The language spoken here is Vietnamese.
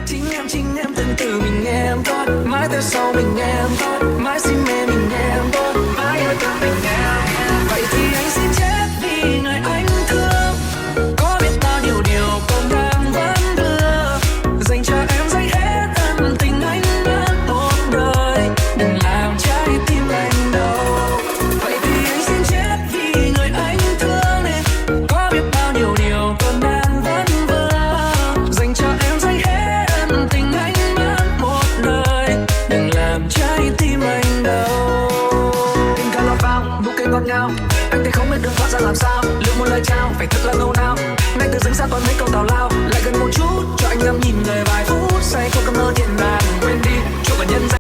chính em từng từ mình nghe em thôi, mãi tới sau mình nghe em thôi, mãi si mê mình nghe em thôi, mãi yêu thương mình nghe em. Vậy thì anh xin chết vì người anh thương, có biết bao nhiêu điều còn đang vẫn đưa, dành cho em dành hết ân tình anh mất một đời, đừng làm trái tim anh đâu. Vậy thì anh xin chết vì người anh thương này, có biết bao nhiêu điều còn đang vẫn vương, dành cho em dành hết ân tình anh mất một đời, đừng làm trái tim anh đâu. Tình càng lọt vào nụ cười ngọt ngào, anh thấy không biết đường thoát ra làm sao, liệu một lời chào phải thật là ngầu nào, ngay từ dưng xa còn mấy câu tào lao, lại gần một chút cho anh ngắm nhìn người vài phút say cô cầm mơ thiên đàng, quên đi chỗ cả nhân gian.